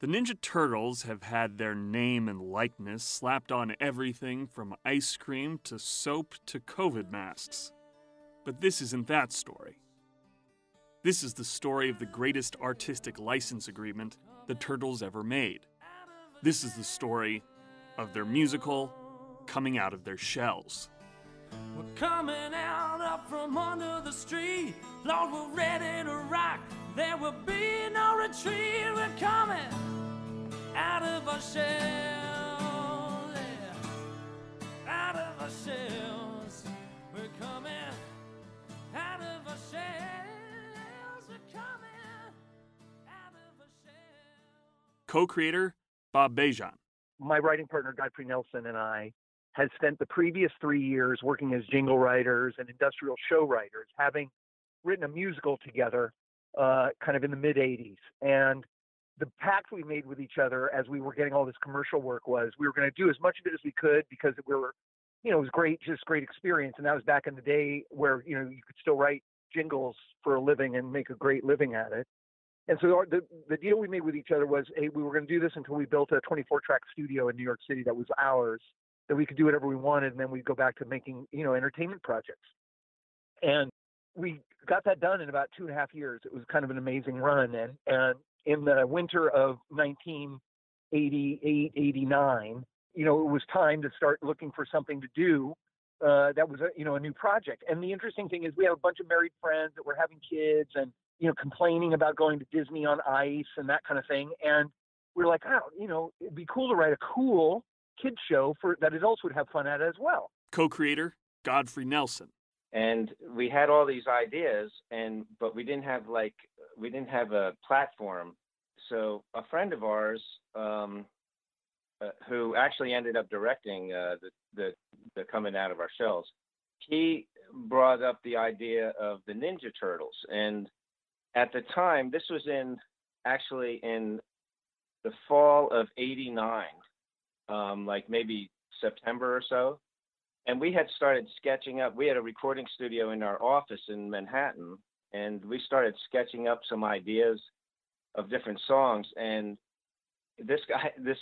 The Ninja Turtles have had their name and likeness slapped on everything from ice cream to soap to COVID masks. But this isn't that story. This is the story of the greatest artistic license agreement the Turtles ever made. This is the story of their musical coming out of their shells. We're coming out up from under the street. Lord, we're ready to rock. There will be no retreat. We're coming out of our shells. Yeah. Out of our shells. We're coming out of our shells. We're coming out of our shells. Co-creator Bob Bejan. My writing partner, Godfrey Nelson, and I had spent the previous 3 years working as jingle writers and industrial show writers, having written a musical together kind of in the mid-'80s. And the pact we made with each other as we were getting all this commercial work was we were going to do as much of it as we could because we were, it was great, just great experience. And that was back in the day where, you could still write jingles for a living and make a great living at it. And so the deal we made with each other was, hey, we were going to do this until we built a 24-track studio in New York City that was ours, that we could do whatever we wanted, and then we'd go back to making, entertainment projects. And we got that done in about 2.5 years. It was kind of an amazing run. And in the winter of 1988, 89, it was time to start looking for something to do that was a new project. And the interesting thing is we have a bunch of married friends that were having kids and, complaining about going to Disney on ice and that kind of thing. And we were like, it'd be cool to write a cool kids show that adults would have fun at as well. Co-creator Godfrey Nelson. And we had all these ideas, but we didn't have a platform. So a friend of ours, who actually ended up directing the Coming Out of Our Shells, he brought up the idea of the Ninja Turtles. And at the time, this was in the fall of '89, like maybe September or so. And we had started sketching up. We had a recording studio in our office in Manhattan, and we started sketching up some ideas of different songs. And this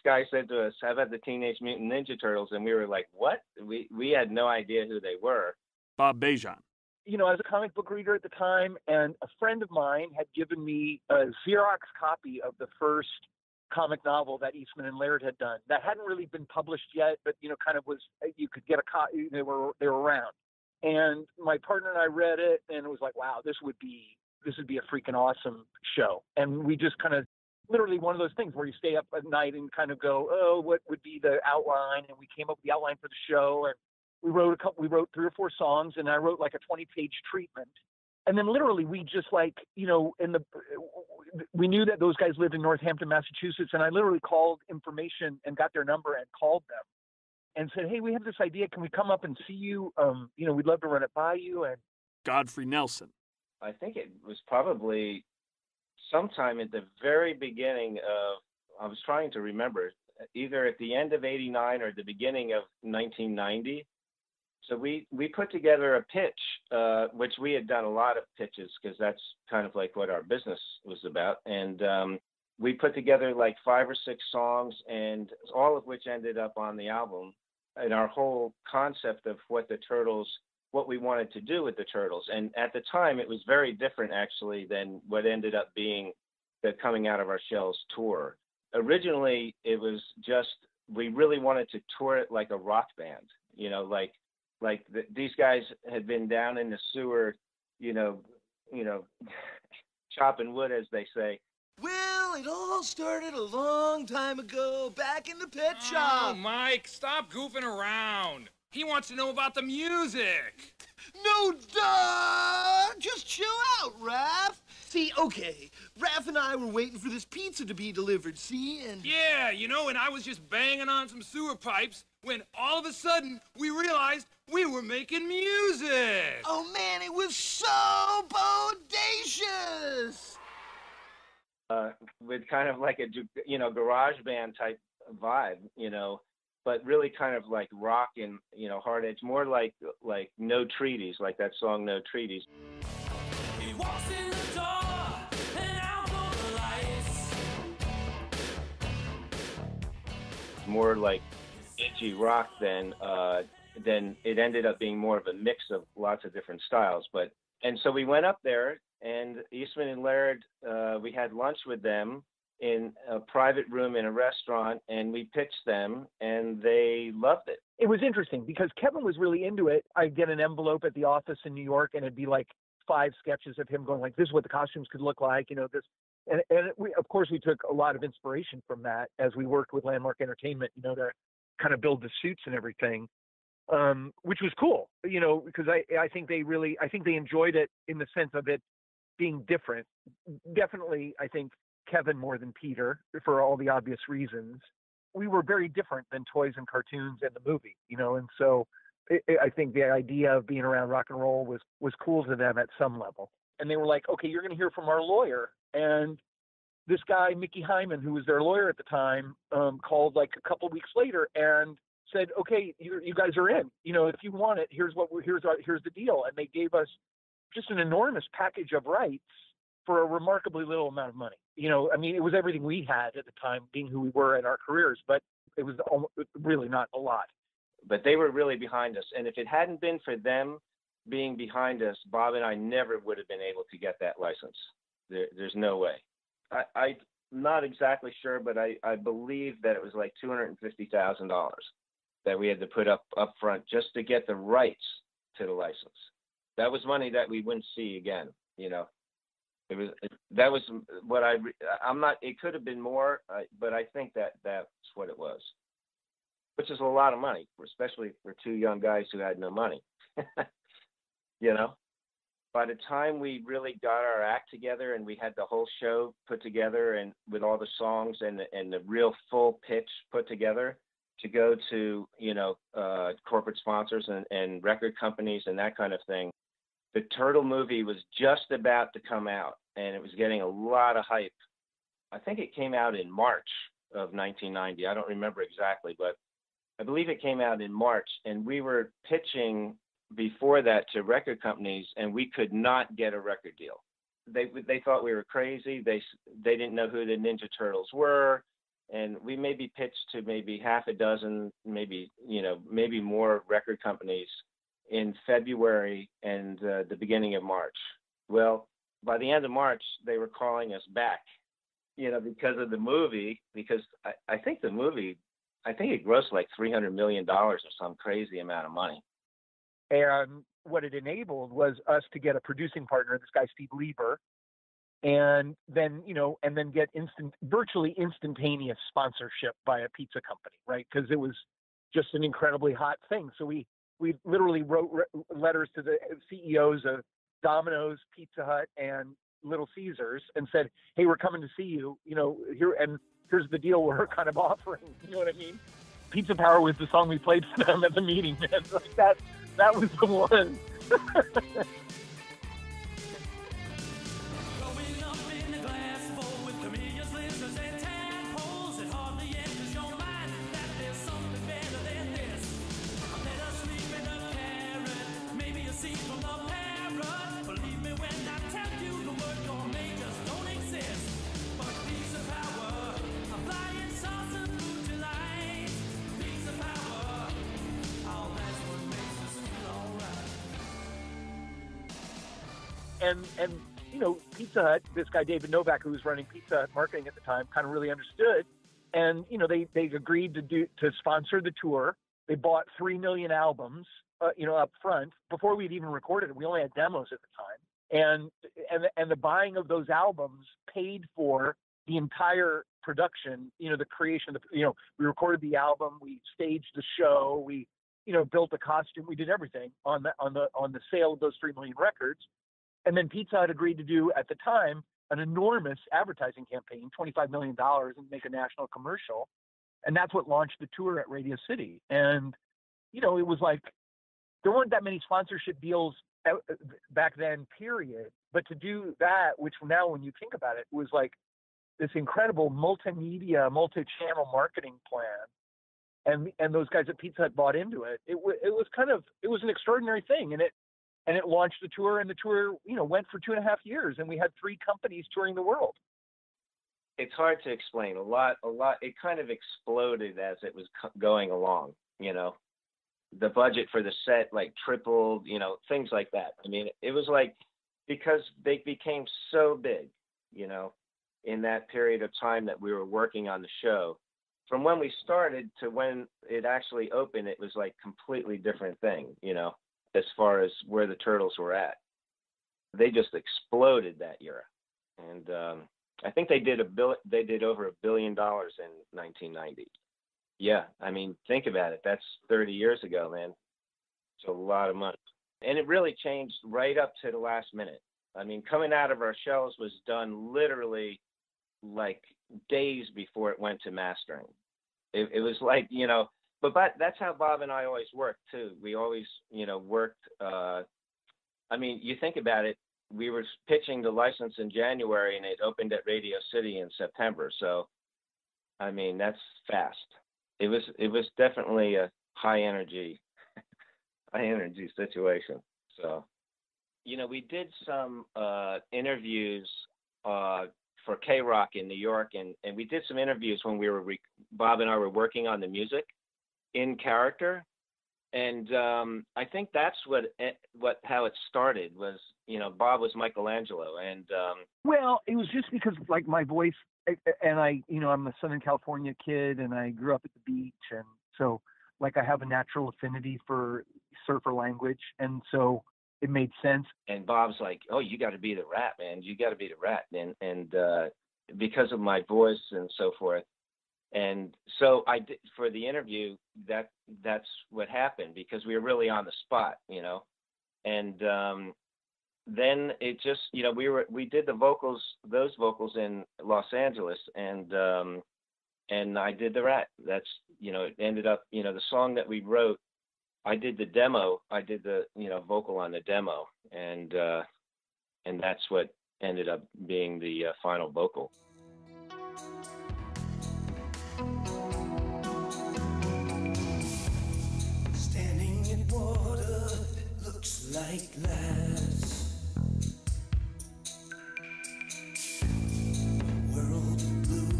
guy said to us, "How about the Teenage Mutant Ninja Turtles?" And we were like, "What?" We had no idea who they were. Bob Bejan. I was a comic book reader at the time, and a friend of mine had given me a Xerox copy of the first comic novel that Eastman and Laird had done. That hadn't really been published yet, but kind of was, you could get a copy. They were around, and my partner and I read it, and it was like, wow, this would be a freaking awesome show. And we just kind of literally one of those things where you stay up at night and kind of go, oh, what would be the outline? And we came up with the outline for the show, and we wrote 3 or 4 songs, and I wrote like a 20-page treatment. And then literally we just we knew that those guys lived in Northampton, Massachusetts. And I literally called information and got their number and called them and said, hey, we have this idea. Can we come up and see you? We'd love to run it by you. And Godfrey Nelson. I think it was probably sometime at the very beginning I was trying to remember, either at the end of '89 or the beginning of 1990. So we put together a pitch, which we had done a lot of pitches because that's kind of like what our business was about. And we put together like 5 or 6 songs, and all of which ended up on the album. And our whole concept of what we wanted to do with the Turtles. And at the time, it was very different actually than what ended up being the Coming Out of Our Shells tour. Originally, it was just, we really wanted to tour it like a rock band, these guys had been down in the sewer, chopping wood, as they say. Well, it all started a long time ago, back in the pet shop. Oh, Mike, stop goofing around. He wants to know about the music. No, duh! Just chill out, Raph. See, okay, Raph and I were waiting for this pizza to be delivered, see, and... Yeah, and I was just banging on some sewer pipes when all of a sudden we realized we were making music. Oh, man, it was so bodacious! With kind of like a, garage band type vibe, but really kind of like rock and, hard edge, more like No Treaties, like that song No Treaties. He walks in the door and out go the lights. more like edgy rock than it ended up being more of a mix of lots of different styles. And so we went up there, and Eastman and Laird, we had lunch with them in a private room in a restaurant, and we pitched them, and they loved it. It was interesting because Kevin was really into it. I'd get an envelope at the office in New York, and it'd be like 5 sketches of him going like, this is what the costumes could look like, this. And we, of course, we took a lot of inspiration from that as we worked with Landmark Entertainment, to kind of build the suits and everything, which was cool, because I think they enjoyed it in the sense of it being different. Definitely, I think Kevin more than Peter for all the obvious reasons. We were very different than toys and cartoons and the movie, and so I think the idea of being around rock and roll was cool to them at some level. And they were like, okay, you're going to hear from our lawyer. And this guy, Mickey Hyman, who was their lawyer at the time, called like a couple weeks later and said, okay, you guys are in, if you want it, here's the deal. And they gave us just an enormous package of rights for a remarkably little amount of money. It was everything we had at the time, being who we were in our careers, but it was really not a lot. But they were really behind us. And if it hadn't been for them being behind us, Bob and I never would have been able to get that license. There's no way. I'm not exactly sure, but I believe that it was like $250,000 that we had to put up front just to get the rights to the license. That was money that we wouldn't see again, That was what I'm not, it could have been more, but I think that's what it was, which is a lot of money, especially for 2 young guys who had no money, By the time we really got our act together and we had the whole show put together and with all the songs and the real full pitch put together to go to, corporate sponsors and record companies and that kind of thing, the Turtle movie was just about to come out, and it was getting a lot of hype. I think it came out in March of 1990. I don't remember exactly, but I believe it came out in March, and we were pitching before that to record companies, and we could not get a record deal. They thought we were crazy. They didn't know who the Ninja Turtles were, and we maybe pitched to maybe half a dozen, maybe more record companies in February and the beginning of March. Well, by the end of March, they were calling us back, because of the movie, because I think the movie, it grossed like $300 million or some crazy amount of money. And what it enabled was us to get a producing partner, this guy, Steve Lieber, and then, get virtually instantaneous sponsorship by a pizza company, right? Because it was just an incredibly hot thing. So we literally wrote letters to the CEOs of Domino's, Pizza Hut, and Little Caesars and said, hey, we're coming to see you, here's the deal we're kind of offering. You know what I mean? Pizza Power was the song we played for them at the meeting. Man. Like that was the one. And Pizza Hut, this guy David Novak, who was running Pizza Hut marketing at the time, kind of really understood. And they agreed to sponsor the tour. They bought 3 million albums, up front before we'd even recorded it. We only had demos at the time, and the buying of those albums paid for the entire production. The creation of we recorded the album, we staged the show, we built the costume, we did everything on the sale of those 3 million records. And then Pizza Hut agreed to do, at the time, an enormous advertising campaign, $25 million, and make a national commercial. And that's what launched the tour at Radio City. And, it was like, there weren't that many sponsorship deals back then, period. But to do that, which now when you think about it, was like this incredible multimedia, multi-channel marketing plan. And those guys at Pizza Hut bought into it. It was an extraordinary thing. And it launched the tour, and the tour, went for 2.5 years, and we had 3 companies touring the world. it's hard to explain. A lot. It kind of exploded as it was going along. The budget for the set like tripled. Things like that. I mean, it was like because they became so big. In that period of time that we were working on the show. From when we started to when it actually opened, it was like completely different thing, as far as where the Turtles were at. They just exploded that year. And I think they did over $1 billion in 1990. Yeah, I mean, think about it. That's 30 years ago, man. It's a lot of money. And it really changed right up to the last minute. I mean, coming out of our shells was done literally like days before it went to mastering. It was like, but that's how Bob and I always worked too. We always, worked. I mean, you think about it, we were pitching the license in January and it opened at Radio City in September. So, I mean, that's fast. It was definitely a high energy situation. So, we did some interviews for K-Rock in New York, and we did some interviews when we were Bob and I were working on the music in character, and I think that's how it started was Bob was Michelangelo, and well, it was just because like my voice, and I'm a Southern California kid, and I grew up at the beach, and so like I have a natural affinity for surfer language, and so it made sense. And Bob's like, "Oh, you got to be the Rat, man. You got to be the Rat." And because of my voice and so forth. And so I did for the interview. That's what happened because we were really on the spot, And then it just, we did those vocals in Los Angeles, and I did the Rat. That's, it ended up, the song that we wrote. I did the demo. I did the vocal on the demo, and that's what ended up being the final vocal. Standing in water looks like glass. World of blue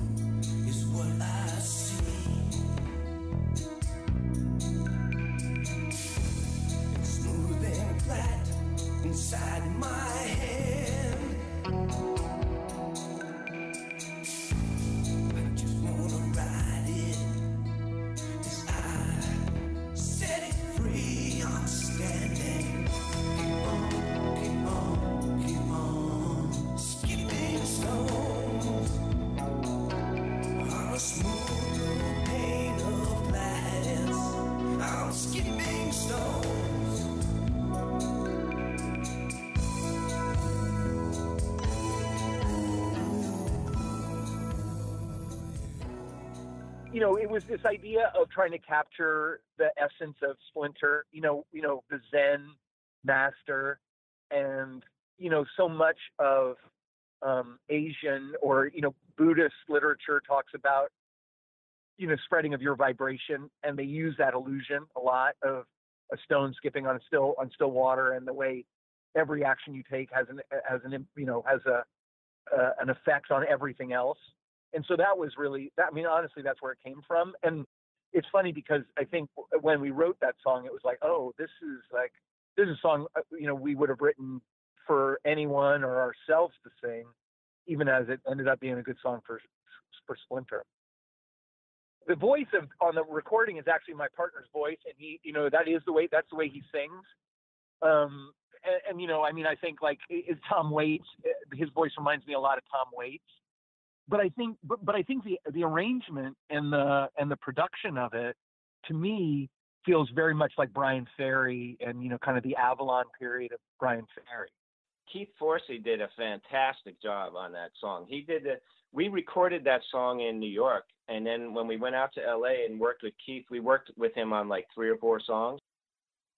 is what I see. Flat inside my hand. I just wanna ride it as I set it free. I'm standing. Keep on, skipping stones on a smooth pane of glass. I'm skipping stones. It was this idea of trying to capture the essence of Splinter, the Zen master, and, so much of Asian or, Buddhist literature talks about, spreading of your vibration, and they use that illusion a lot of a stone skipping on still water, and the way every action you take has an effect on everything else. And so that was really, honestly, that's where it came from. And it's funny because I think when we wrote that song, it was like, oh, this is a song, we would have written for anyone or ourselves to sing, even as it ended up being a good song for Splinter. The voice on the recording is actually my partner's voice, and he, that's the way he sings. I think like it's Tom Waits. His voice reminds me a lot of Tom Waits. But I think the arrangement and the production of it, to me, feels very much like Brian Ferry and kind of the Avalon period of Brian Ferry. Keith Forsey did a fantastic job on that song. We recorded that song in New York, and then when we went out to LA and worked with Keith, we worked with him on like 3 or 4 songs,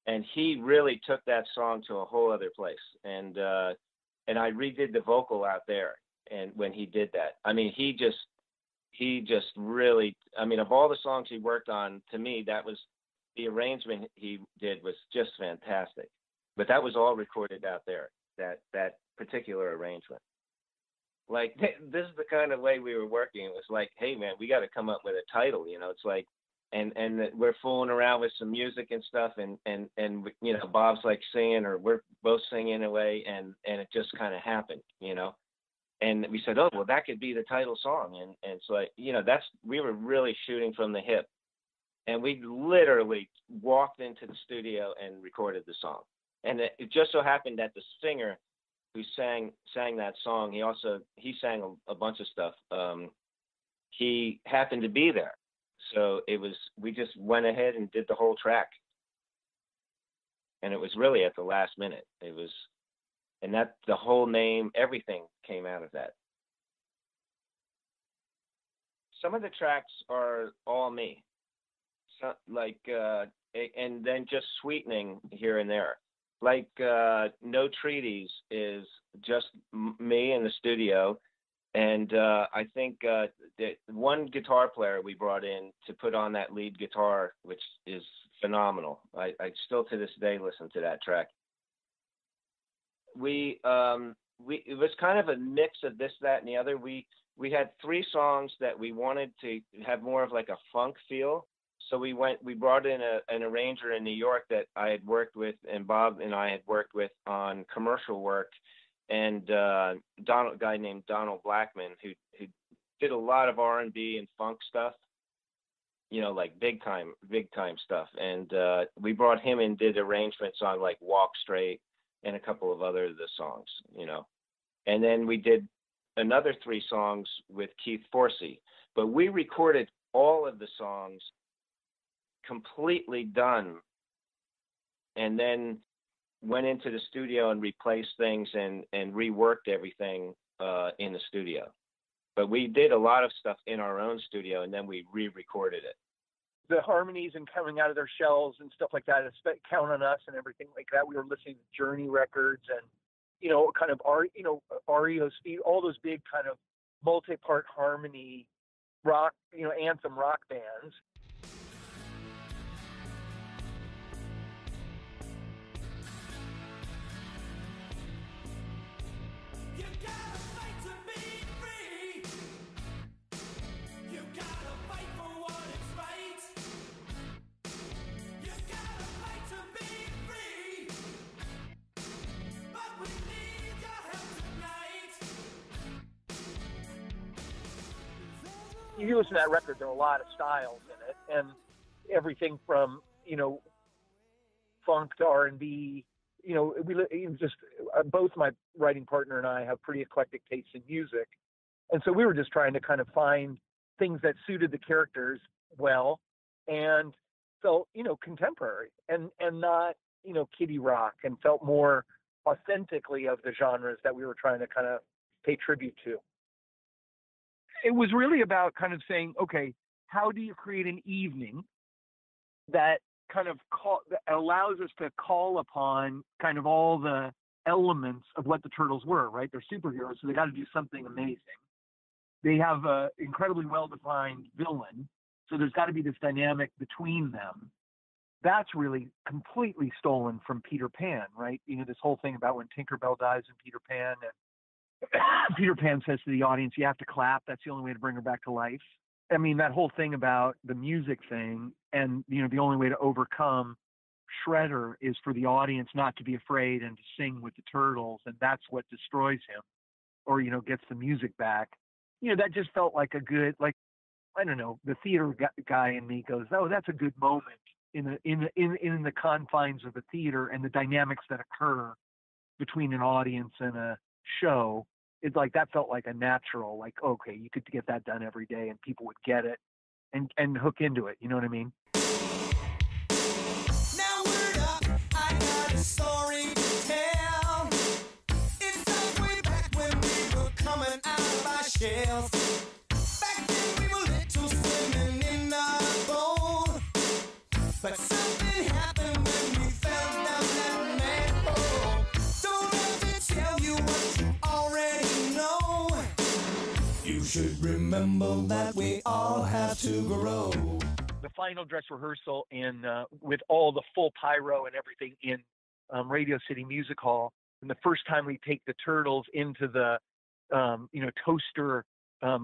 and he really took that song to a whole other place. And I redid the vocal out there. And when he did that, he just really, of all the songs he worked on, to me, that was the arrangement he did was just fantastic. But that was all recorded out there, that particular arrangement. Like this is the kind of way we were working. It was like, hey man, we got to come up with a title. It's like, and we're fooling around with some music and stuff, and Bob's like singing, or we're both singing away, and it just kind of happened. And we said, oh well, that could be the title song, and it's like, we were really shooting from the hip, and we literally walked into the studio and recorded the song, and it just so happened that the singer who sang that song, he sang a bunch of stuff. He happened to be there, so we just went ahead and did the whole track, and it was really at the last minute. And that the whole name, everything came out of that. Some of the tracks are all me, so, and then just sweetening here and there. Like No Treaties is just me in the studio, and I think the one guitar player we brought in to put on that lead guitar, which is phenomenal. I still to this day listen to that track. It was kind of a mix of this, that, and the other. We had 3 songs that we wanted to have more of like a funk feel. So we brought in an arranger in New York that I had worked with, and Bob and I had worked with on commercial work, and a guy named Donald Blackman, who did a lot of R&B and funk stuff, like big time stuff. And we brought him in, did arrangements on like Walk Straight and a couple of other of the songs, And then we did another 3 songs with Keith Forsey, but we recorded all of the songs completely done, and then went into the studio and replaced things and reworked everything in the studio. But we did a lot of stuff in our own studio, and then we re-recorded it. The harmonies and coming out of their shells and stuff like that, Count on Us and everything like that. We were listening to Journey records and, kind of REO Speed, all those big kind of multi-part harmony rock, anthem rock bands. If you listen to that record, there are a lot of styles in it, and everything from funk to R&B. Both my writing partner and I have pretty eclectic tastes in music, and so we were just trying to kind of find things that suited the characters well, and felt contemporary and not kiddie rock, and felt more authentically of the genres that we were trying to kind of pay tribute to. It was really about kind of saying, okay, how do you create an evening that kind of that allows us to call upon kind of all the elements of what the Turtles were, right? They're superheroes, so they got to do something amazing. They have an incredibly well-defined villain, so there's got to be this dynamic between them. That's really completely stolen from Peter Pan, right? This whole thing about when Tinkerbell dies in Peter Pan, and Peter Pan says to the audience, you have to clap. That's the only way to bring her back to life. I mean, that whole thing about the music thing, and, the only way to overcome Shredder is for the audience not to be afraid and to sing with the Turtles, and that's what destroys him, or, gets the music back. That just felt like a good, I don't know, the theater guy in me goes, oh, that's a good moment in the confines of the theater and the dynamics that occur between an audience and a show. It's like that felt like a natural, like, okay, you could get that done every day and people would get it and hook into it. You know what I mean? Now word up, I got a story to tell. It starts way back when we were coming out of our shells. Back then we were little swimming in our bowl, but something happened when we fell down that manhole. Don't have to tell you what you already know. You should remember that we all have to grow. The final dress rehearsal with all the full pyro and everything in Radio City Music Hall, and the first time we take the Turtles into the toaster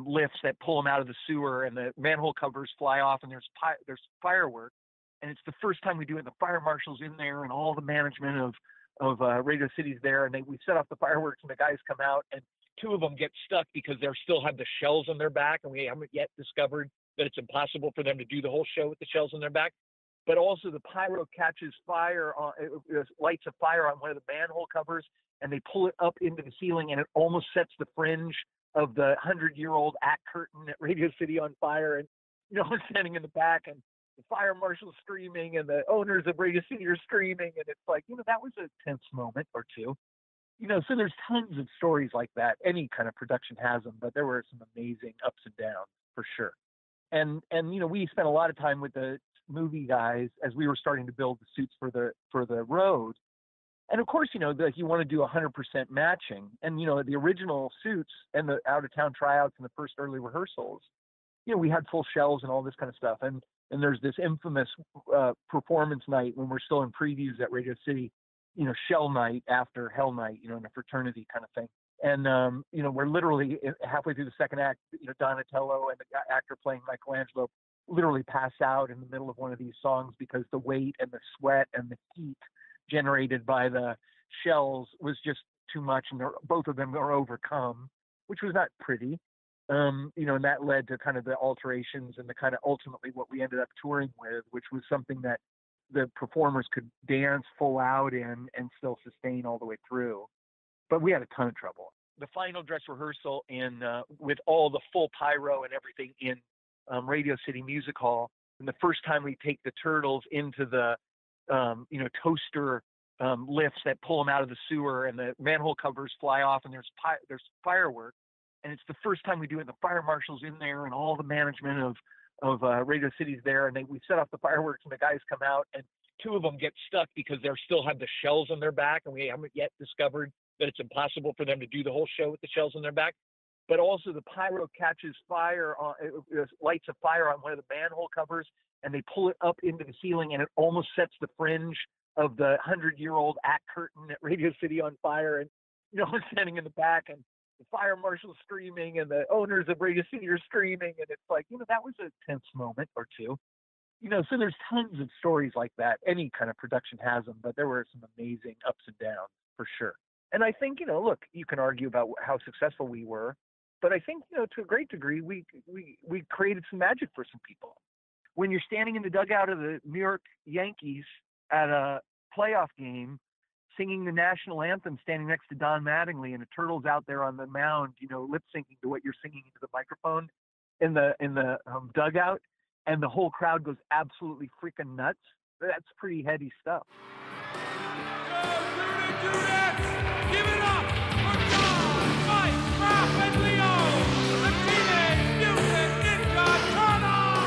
lifts that pull them out of the sewer, and the manhole covers fly off, and there's fireworks. And it's the first time we do it. The fire marshal's in there, and all the management of Radio City's there, and we set off the fireworks, and the guys come out, and two of them get stuck because they still have the shells on their back, and we haven't yet discovered that it's impossible for them to do the whole show with the shells on their back. But also the pyro catches fire, it lights a fire on one of the manhole covers, and they pull it up into the ceiling, and it almost sets the fringe of the 100-year-old act curtain at Radio City on fire. And, I'm standing in the back, and the fire marshal's screaming, and the owners of Radio City are screaming, and it's like, that was a tense moment or two. So there's tons of stories like that. Any kind of production has them, but there were some amazing ups and downs for sure. And we spent a lot of time with the movie guys as we were starting to build the suits for the road. And of course, you want to do 100% matching. And, the original suits and the out of town tryouts and the first early rehearsals, we had full shells and all this kind of stuff. And there's this infamous performance night when we're still in previews at Radio City, shell night after hell night, in a fraternity kind of thing. And, we're literally halfway through the second act, Donatello and the actor playing Michelangelo literally pass out in the middle of one of these songs because the weight and the sweat and the heat generated by the shells was just too much. And both of them are overcome, which was not pretty. And that led to kind of the alterations and the kind of ultimately what we ended up touring with, which was something that the performers could dance full out in and still sustain all the way through. But we had a ton of trouble. The final dress rehearsal with all the full pyro and everything in Radio City Music Hall, and the first time we take the turtles into the toaster lifts that pull them out of the sewer, and the manhole covers fly off, and there's fireworks, and it's the first time we do it. The fire marshal's in there, and all the management of Radio City's there, and we set off the fireworks, and the guys come out, and two of them get stuck because they still have the shells on their back, and we haven't yet discovered that it's impossible for them to do the whole show with the shells on their back. But also the pyro catches fire, it lights a fire on one of the manhole covers, and they pull it up into the ceiling, and it almost sets the fringe of the 100-year-old act curtain at Radio City on fire. And, I'm standing in the back, and the fire marshal's screaming, and the owners of Radio City are screaming, and it's like, that was a tense moment or two. So there's tons of stories like that. Any kind of production has them, but there were some amazing ups and downs for sure. And I think, look, you can argue about how successful we were, but I think, to a great degree, we created some magic for some people. When you're standing in the dugout of the New York Yankees at a playoff game, singing the national anthem, standing next to Don Mattingly, and the Turtles out there on the mound, lip syncing to what you're singing into the microphone in the dugout, and the whole crowd goes absolutely freaking nuts. That's pretty heady stuff. Give it up for John, Mike, Raph, and Leo, the Teenage Mutant Ninja Turtles!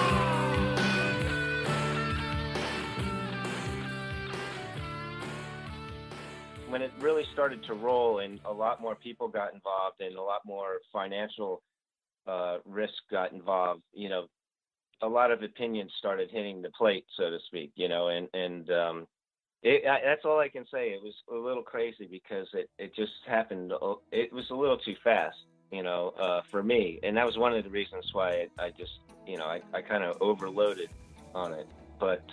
When it really started to roll and a lot more people got involved and a lot more financial risk got involved, a lot of opinions started hitting the plate, so to speak, that's all I can say. It was a little crazy because it just happened. It was a little too fast, for me. And that was one of the reasons why I just, I kind of overloaded on it. But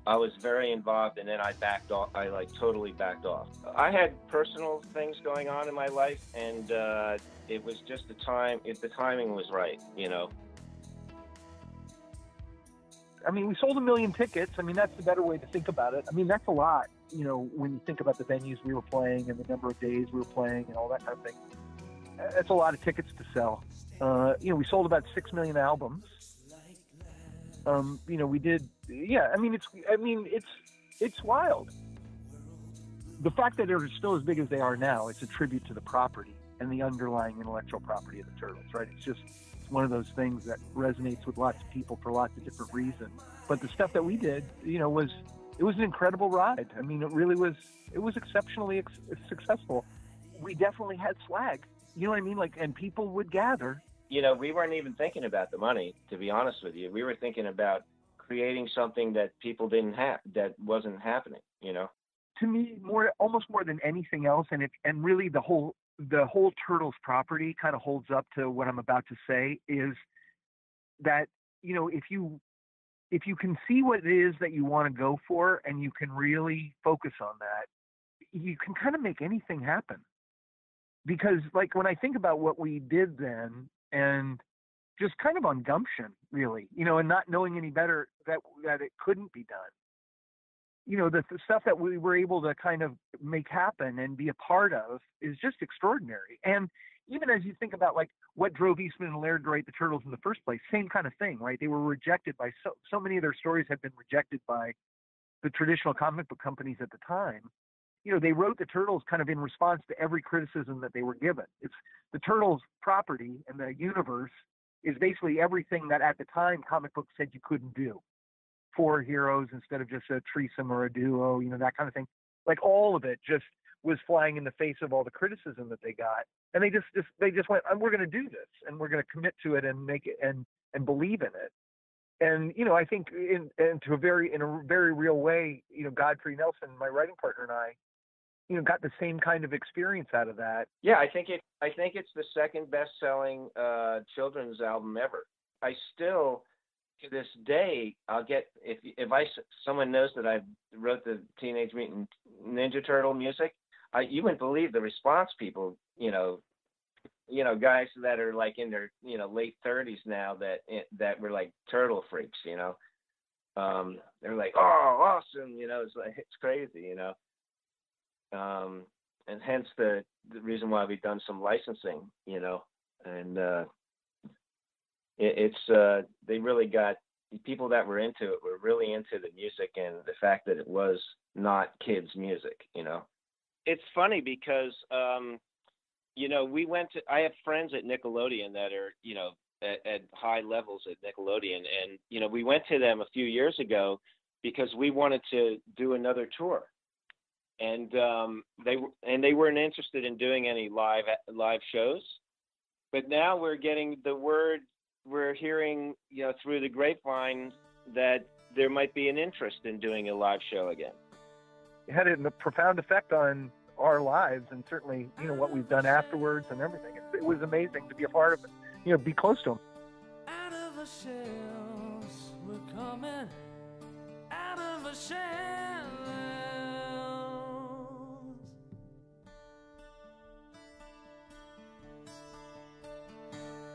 I was very involved, and then I backed off. I totally backed off. I had personal things going on in my life, and it was just the timing was right, I mean, we sold 1 million tickets. I mean, that's the better way to think about it. I mean, that's a lot, when you think about the venues we were playing and the number of days we were playing and all that kind of thing. That's a lot of tickets to sell. We sold about 6 million albums. We did, it's wild. The fact that they're still as big as they are now, it's a tribute to the property and the underlying intellectual property of the Turtles, right? It's one of those things that resonates with lots of people for lots of different reasons. But the stuff that we did, it was an incredible ride. I mean, it was exceptionally successful. We definitely had swag, you know what I mean? And people would gather. We weren't even thinking about the money, to be honest with you. We were thinking about creating something that people didn't have, that wasn't happening, To me, almost more than anything else. And really the whole the whole Turtles property kind of holds up to what I'm about to say is that, if you can see what it is that you want to go for and you can really focus on that, you can kind of make anything happen. Because like when I think about what we did then, and just kind of on gumption, really, and not knowing any better that it couldn't be done. The stuff that we were able to kind of make happen and be a part of is just extraordinary. And even as you think about like what drove Eastman and Laird to write the Turtles in the first place, same kind of thing, right? They were rejected by so many of their stories had been rejected by the traditional comic book companies at the time. They wrote the Turtles kind of in response to every criticism that they were given. It's the Turtles property and the universe is basically everything that at the time comic books said you couldn't do. 4 heroes instead of just a threesome or a duo, that kind of thing. Like all of it just was flying in the face of all the criticism that they got. And they just went, we're going to do this and we're going to commit to it and make it and believe in it. And, I think in a very real way, Godfrey Nelson, my writing partner, and I, got the same kind of experience out of that. Yeah, I think it's the second best-selling children's album ever. I still, to this day, I'll get if someone knows that I wrote the Teenage Mutant Ninja Turtle music, you wouldn't believe the response people, guys that are like in their late 30s now that were like turtle freaks, they're like, oh, awesome, it's crazy, and hence the reason why we've done some licensing, and they really got people that were into it were really into the music and the fact that it was not kids music, It's funny because, I have friends at Nickelodeon that are, at high levels at Nickelodeon. And, we went to them a few years ago because we wanted to do another tour. And they weren't interested in doing any live shows. But now we're getting the word, we're hearing, through the grapevine that there might be an interest in doing a live show again. It had a profound effect on our lives and certainly, what we've done afterwards and everything. It was amazing to be a part of it, be close to them. Out of the shells, we're coming out of the shells.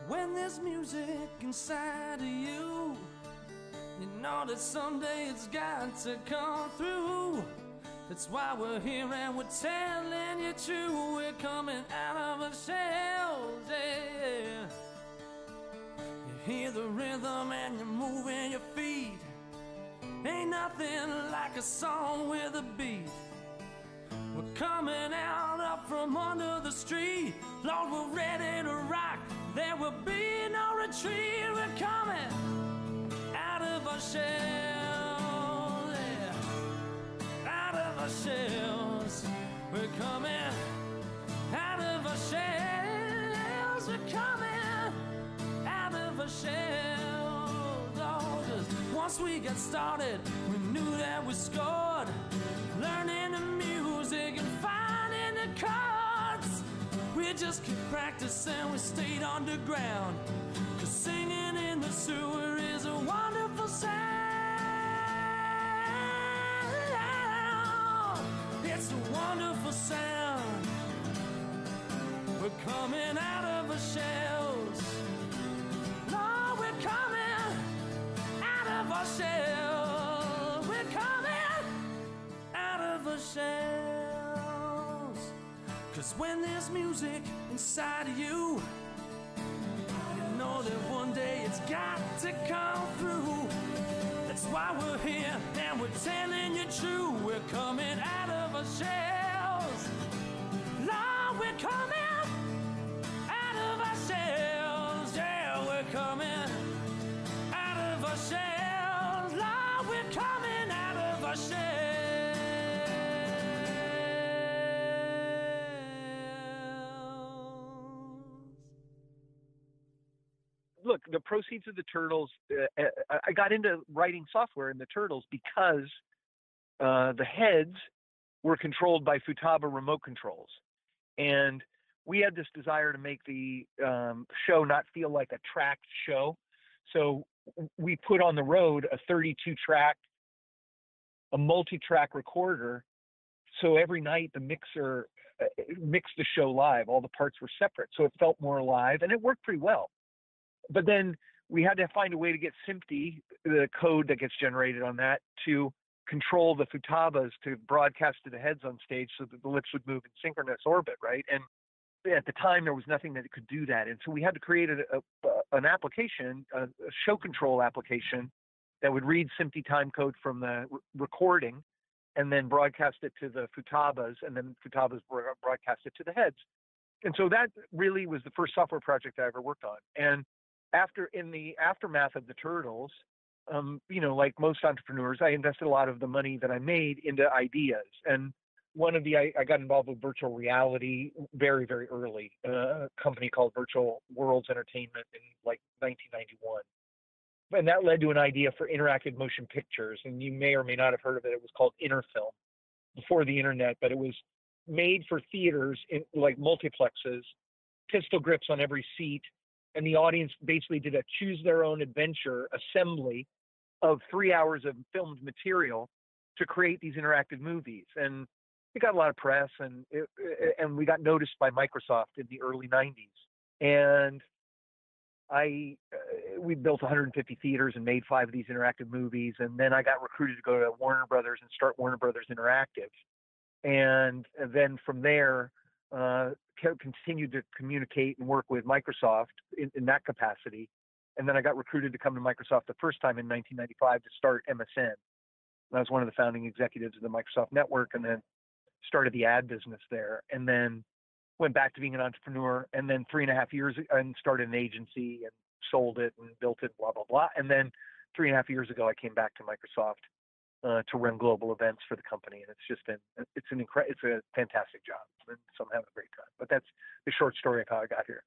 When there's music inside of you, you know that someday it's got to come through. That's why we're here and we're telling you true. We're coming out of our shells, yeah. You hear the rhythm and you're moving your feet. Ain't nothing like a song with a beat. We're coming out up from under the street. Lord, we're ready to rock. There will be no retreat. We're coming out of our shells. Shells. We're coming out of our shells. We're coming out of our shells. Oh, just once we got started, we knew that we scored. Learning the music and finding the chords. We just kept practicing, we stayed underground. 'Cause singing in the sewer is a wonderful sound. It's a wonderful sound. We're coming out of our shells. Lord, we're coming out of our shells. We're coming out of our shells. 'Cause when there's music inside of you, you know that one day it's got to come through. That's why we're here and we're telling you true. We're coming out of our shells. Lord, we're coming out of our shells. Yeah, we're coming out of our shells. Lord, we're coming out of our shells. Look, the proceeds of the Turtles, I got into writing software in the Turtles because the heads were controlled by Futaba remote controls. And we had this desire to make the show not feel like a tracked show. So we put on the road a 32-track, a multi-track recorder. So every night the mixer mixed the show live. All the parts were separate. So it felt more alive, and it worked pretty well. But then we had to find a way to get SMPTE, the code that gets generated on that, to control the futabas to broadcast to the heads on stage so that the lips would move in synchronous orbit, right? And at the time, there was nothing that could do that. And so we had to create an application, a show control application that would read SMPTE time code from the recording and then broadcast it to the futabas, and then futabas broadcast it to the heads. And so that really was the first software project I ever worked on. And in the aftermath of the Turtles, like most entrepreneurs, I invested a lot of the money that I made into ideas. And I got involved with virtual reality very, very early, a company called Virtual Worlds Entertainment in like 1991. And that led to an idea for interactive motion pictures. And you may or may not have heard of it. It was called Interfilm before the internet, but it was made for theaters in like multiplexes, pistol grips on every seat. And the audience basically did a choose their own adventure assembly of 3 hours of filmed material to create these interactive movies. And it got a lot of press, and we got noticed by Microsoft in the early 90s. And we built 150 theaters and made 5 of these interactive movies. And then I got recruited to go to Warner Brothers and start Warner Brothers Interactive. And then from there, continued to communicate and work with Microsoft in that capacity. And then I got recruited to come to Microsoft the first time in 1995 to start MSN. I was one of the founding executives of the Microsoft network, and then started the ad business there, and then went back to being an entrepreneur, and then 3.5 years and started an agency and sold it and built it, blah, blah, blah. And then 3.5 years ago, I came back to Microsoft to run global events for the company. And it's just it's a fantastic job. And so I'm having a great time. But that's the short story of how I got here.